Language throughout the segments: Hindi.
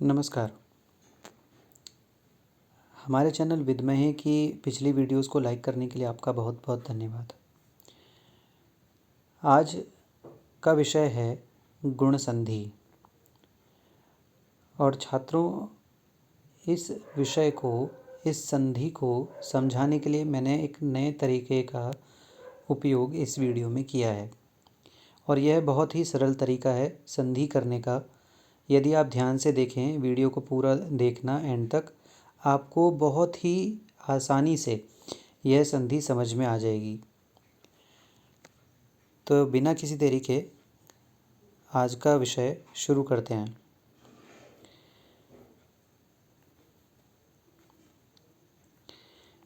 नमस्कार। हमारे चैनल विद्महे की पिछली वीडियोस को लाइक करने के लिए आपका बहुत बहुत धन्यवाद। आज का विषय है गुण संधि और छात्रों इस विषय को, इस संधि को समझाने के लिए मैंने एक नए तरीके का उपयोग इस वीडियो में किया है और यह बहुत ही सरल तरीका है संधि करने का। यदि आप ध्यान से देखें, वीडियो को पूरा देखना एंड तक, आपको बहुत ही आसानी से यह संधि समझ में आ जाएगी। तो बिना किसी देरी के आज का विषय शुरू करते हैं।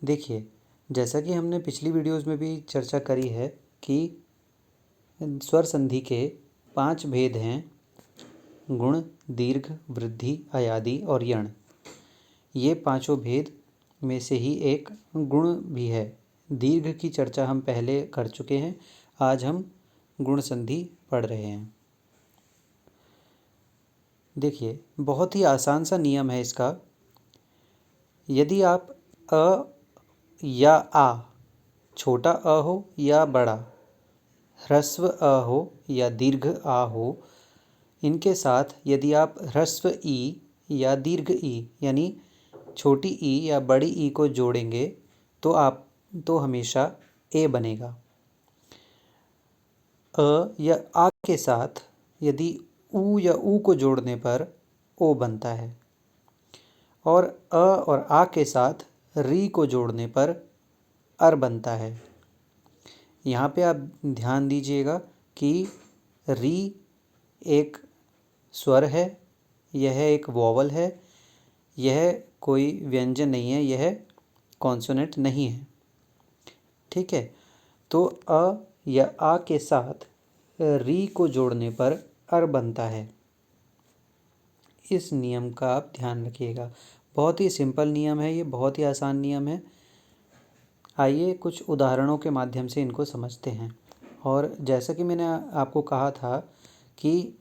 देखिए, जैसा कि हमने पिछली वीडियोस में भी चर्चा करी है कि स्वर संधि के 5 भेद हैं: गुण, दीर्घ, वृद्धि, अयादि और यण। ये पांचों भेद में से ही एक गुण भी है। दीर्घ की चर्चा हम पहले कर चुके हैं, आज हम गुण संधि पढ़ रहे हैं। देखिए, बहुत ही आसान सा नियम है इसका। यदि आप अ या आ, छोटा अ हो या बड़ा, ह्रस्व अ हो या दीर्घ आ हो, इनके साथ यदि आप ह्रस्व ई या दीर्घ ई यानी छोटी ई या बड़ी ई को जोड़ेंगे तो हमेशा ए बनेगा। अ या आ के साथ यदि ऊ या ऊ को जोड़ने पर ओ बनता है और अ और आ के साथ री को जोड़ने पर अर बनता है। यहाँ पे आप ध्यान दीजिएगा कि री एक स्वर है, यह एक वॉवल है, यह कोई व्यंजन नहीं है, यह कॉन्सोनेंट नहीं है। ठीक है, तो अ या आ के साथ री को जोड़ने पर अर बनता है। इस नियम का आप ध्यान रखिएगा। बहुत ही सिंपल नियम है ये, बहुत ही आसान नियम है। आइए कुछ उदाहरणों के माध्यम से इनको समझते हैं। और जैसा कि मैंने आपको कहा था कि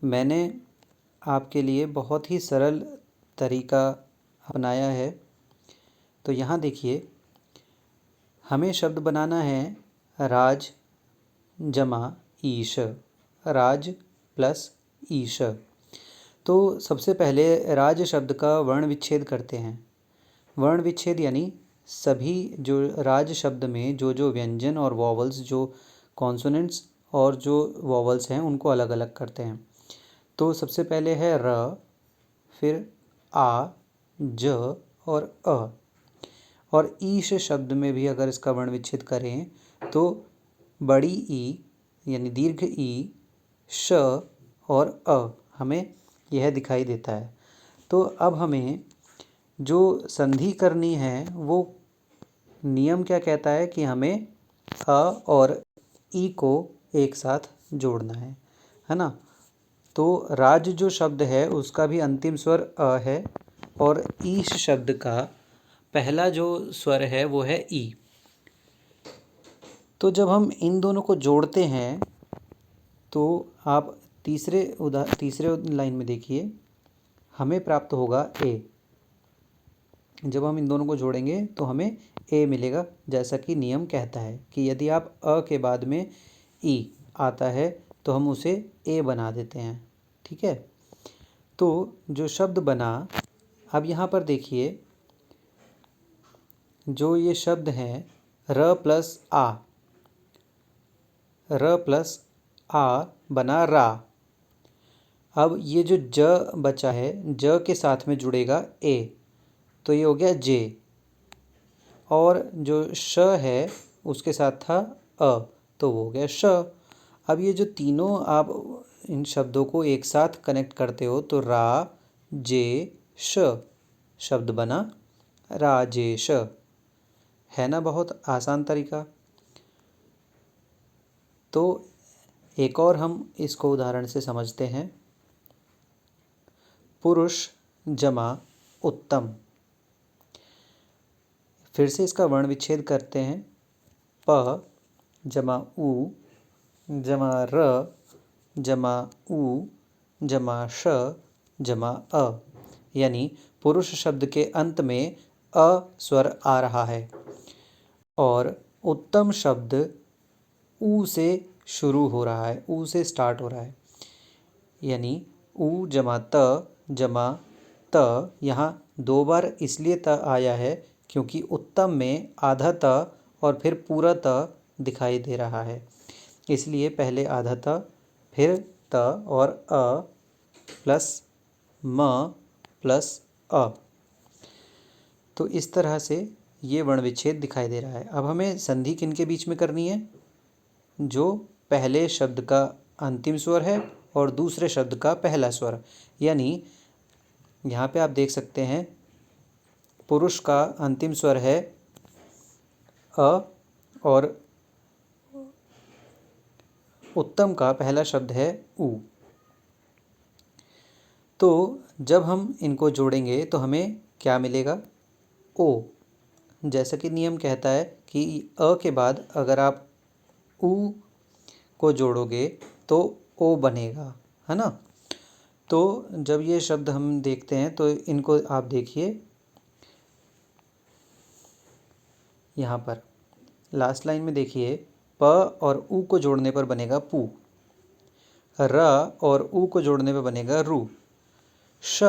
मैंने आपके लिए बहुत ही सरल तरीका अपनाया है। तो यहाँ देखिए, हमें शब्द बनाना है राज जमा ईश, राज प्लस ईश। तो सबसे पहले राज शब्द का वर्ण विच्छेद करते हैं। वर्ण विच्छेद यानी सभी जो राज शब्द में जो व्यंजन और वॉवल्स, जो कॉन्सोनेंट्स और जो वॉवल्स हैं, उनको अलग अलग करते हैं। तो सबसे पहले है र, फिर आ, ज और अ। और ईश शब्द में भी अगर इसका वर्ण विच्छेद करें तो बड़ी ई यानी दीर्घ ई, श और अ हमें यह दिखाई देता है। तो अब हमें जो संधि करनी है वो नियम क्या कहता है कि हमें अ और ई को एक साथ जोड़ना है ना। तो राज जो शब्द है उसका भी अंतिम स्वर अ है और ईश शब्द का पहला जो स्वर है वो है ई। तो जब हम इन दोनों को जोड़ते हैं तो आप तीसरे लाइन में देखिए, हमें प्राप्त होगा ए। जब हम इन दोनों को जोड़ेंगे तो हमें ए मिलेगा, जैसा कि नियम कहता है कि यदि आप अ के बाद में ई आता है तो हम उसे ए बना देते हैं। ठीक है, तो जो शब्द बना, अब यहाँ पर देखिए, जो ये शब्द हैं र प्लस आ, र प्लस आ बना रा। अब ये जो ज बचा है, ज के साथ में जुड़ेगा ए, तो ये हो गया जे। और जो श है उसके साथ था अ, तो वो हो गया श। अब ये जो तीनों आप इन शब्दों को एक साथ कनेक्ट करते हो तो रा जे श शब्द बना राजेश। है ना बहुत आसान तरीका। तो एक और हम इसको उदाहरण से समझते हैं। पुरुष जमा उत्तम। फिर से इसका वर्ण विच्छेद करते हैं। प जमा उ जमा र जमा उ जमा श जमा अ। यानी पुरुष शब्द के अंत में अ स्वर आ रहा है और उत्तम शब्द ऊ से शुरू हो रहा है, ऊ से स्टार्ट हो रहा है। यानी ऊ जमा त, यहाँ 2 बार इसलिए त आया है क्योंकि उत्तम में आधा त और फिर पूरा त दिखाई दे रहा है, इसलिए पहले आधा त फिर त और अ प्लस म प्लस अ। तो इस तरह से ये वर्ण विच्छेद दिखाई दे रहा है। अब हमें संधि किन के बीच में करनी है? जो पहले शब्द का अंतिम स्वर है और दूसरे शब्द का पहला स्वर। यानी यहाँ पे आप देख सकते हैं पुरुष का अंतिम स्वर है अ और उत्तम का पहला शब्द है ऊ। तो जब हम इनको जोड़ेंगे तो हमें क्या मिलेगा? ओ। जैसा कि नियम कहता है कि अ के बाद अगर आप ऊ को जोड़ोगे तो ओ बनेगा, है ना। तो जब ये शब्द हम देखते हैं तो इनको आप देखिए, यहाँ पर लास्ट लाइन में देखिए, प और ऊ को जोड़ने पर बनेगा पू, र और ऊ को जोड़ने पर बनेगा रू, श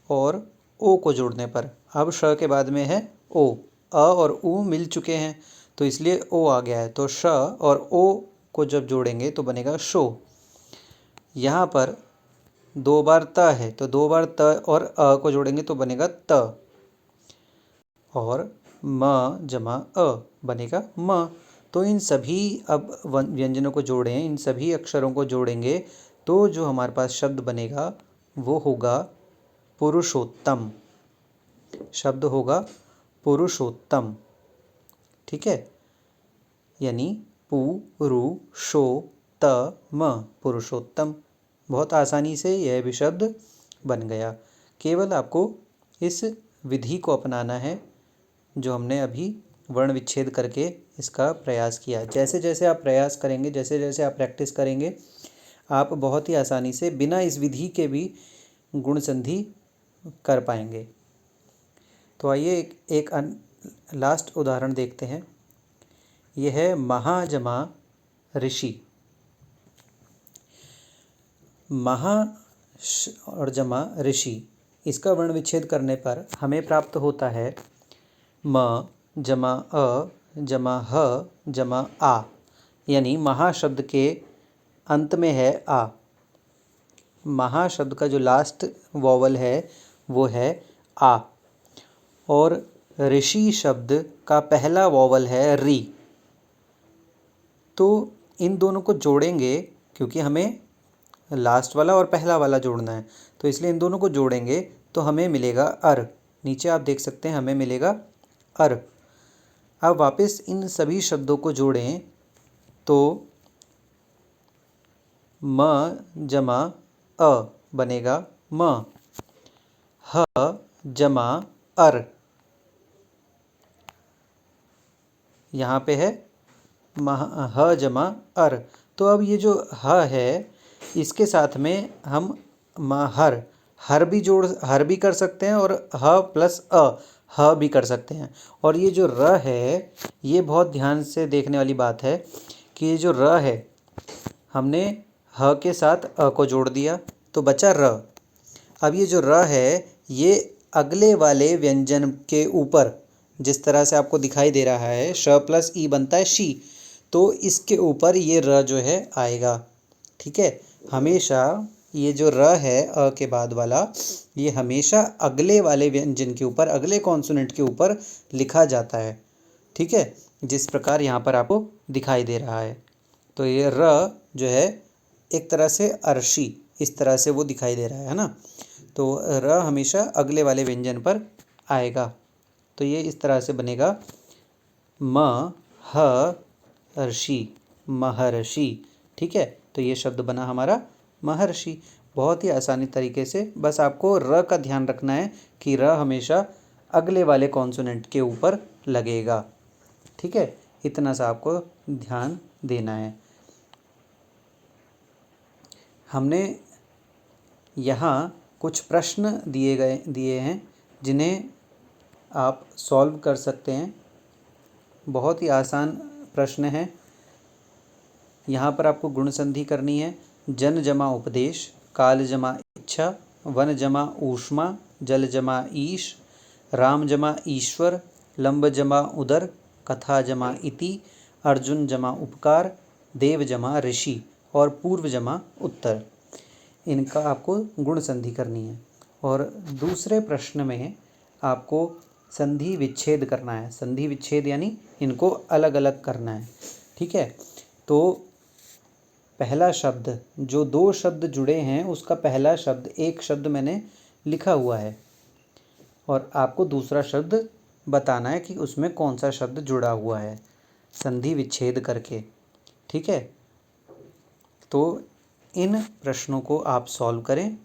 और ओ को जोड़ने पर, अब श के बाद में है ओ, अ और ऊ मिल चुके हैं तो इसलिए ओ आ गया है, तो श और ओ को जब जोड़ेंगे तो बनेगा शो। यहाँ पर 2 बार त है तो 2 बार त और अ को जोड़ेंगे तो बनेगा त, और म जमा अ बनेगा म। तो इन सभी अब व्यंजनों को जोड़ें, इन सभी अक्षरों को जोड़ेंगे तो जो हमारे पास शब्द बनेगा वो होगा पुरुषोत्तम। शब्द होगा पुरुषोत्तम, ठीक है। यानी पु रु शो त म, पुरुषोत्तम। बहुत आसानी से यह भी शब्द बन गया। केवल आपको इस विधि को अपनाना है जो हमने अभी वर्ण विच्छेद करके इसका प्रयास किया। जैसे जैसे आप प्रयास करेंगे, जैसे जैसे आप प्रैक्टिस करेंगे, आप बहुत ही आसानी से बिना इस विधि के भी गुण संधि कर पाएंगे। तो आइए एक लास्ट उदाहरण देखते हैं। यह है महा जमा ऋषि। महा और जमा ऋषि, इसका वर्ण विच्छेद करने पर हमें प्राप्त होता है म जमा अ जमा ह जमा आ। यानी महा शब्द के अंत में है आ। महा शब्द का जो लास्ट वॉवल है वो है आ, और ऋषि शब्द का पहला वॉवल है री। तो इन दोनों को जोड़ेंगे क्योंकि हमें लास्ट वाला और पहला वाला जोड़ना है, तो इसलिए इन दोनों को जोड़ेंगे तो हमें मिलेगा अर। नीचे आप देख सकते हैं हमें मिलेगा अर। अब वापस इन सभी शब्दों को जोड़ें तो म जमा अ बनेगा म, ह जमा अर, यहाँ पे है ह जमा अर। तो अब ये जो ह है इसके साथ में हम हर हर भी कर सकते हैं और ह प्लस अ ह भी कर सकते हैं। और ये जो र है, ये बहुत ध्यान से देखने वाली बात है कि ये जो र है हमने ह के साथ अ को जोड़ दिया तो बचा र। अब ये जो र है ये अगले वाले व्यंजन के ऊपर, जिस तरह से आपको दिखाई दे रहा है श प्लस ई बनता है शी, तो इसके ऊपर ये र जो है आएगा, ठीक है। हमेशा ये जो र है अ के बाद वाला, ये हमेशा अगले वाले व्यंजन के ऊपर, अगले कॉन्सोनेंट के ऊपर लिखा जाता है, ठीक है, जिस प्रकार यहाँ पर आपको दिखाई दे रहा है। तो ये र जो है एक तरह से अर्शी, इस तरह से वो दिखाई दे रहा है ना। तो र हमेशा अगले वाले व्यंजन पर आएगा। तो ये इस तरह से बनेगा म ह अर्षि, महर्षि, ठीक है। तो ये शब्द बना हमारा महर्षि। बहुत ही आसानी तरीके से, बस आपको र का ध्यान रखना है कि र हमेशा अगले वाले कॉन्सोनेंट के ऊपर लगेगा, ठीक है। इतना सा आपको ध्यान देना है। हमने यहाँ कुछ प्रश्न दिए हैं जिन्हें आप सॉल्व कर सकते हैं। बहुत ही आसान प्रश्न है। यहाँ पर आपको गुण संधि करनी है। जन जमा उपदेश, काल जमा इच्छा, वन जमा ऊष्मा, जल जमा ईश, राम जमा ईश्वर, लंब जमा उदर, कथा जमा इति, अर्जुन जमा उपकार, देव जमा ऋषि और पूर्व जमा उत्तर। इनका आपको गुण संधि करनी है। और दूसरे प्रश्न में आपको संधि विच्छेद करना है। संधि विच्छेद यानी इनको अलग अलग करना है। ठीक है, तो पहला शब्द, जो दो शब्द जुड़े हैं उसका पहला शब्द, एक शब्द मैंने लिखा हुआ है और आपको दूसरा शब्द बताना है कि उसमें कौन सा शब्द जुड़ा हुआ है संधि विच्छेद करके। ठीक है, तो इन प्रश्नों को आप सॉल्व करें।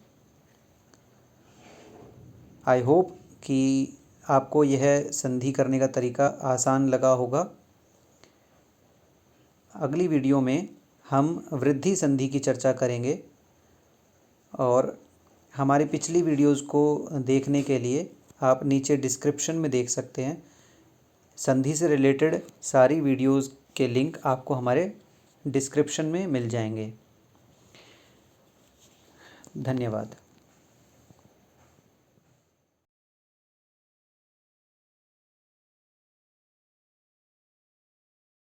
आई होप कि आपको यह संधि करने का तरीका आसान लगा होगा। अगली वीडियो में हम वृद्धि संधि की चर्चा करेंगे और हमारी पिछली वीडियोस को देखने के लिए आप नीचे डिस्क्रिप्शन में देख सकते हैं। संधि से रिलेटेड सारी वीडियोस के लिंक आपको हमारे डिस्क्रिप्शन में मिल जाएंगे। धन्यवाद।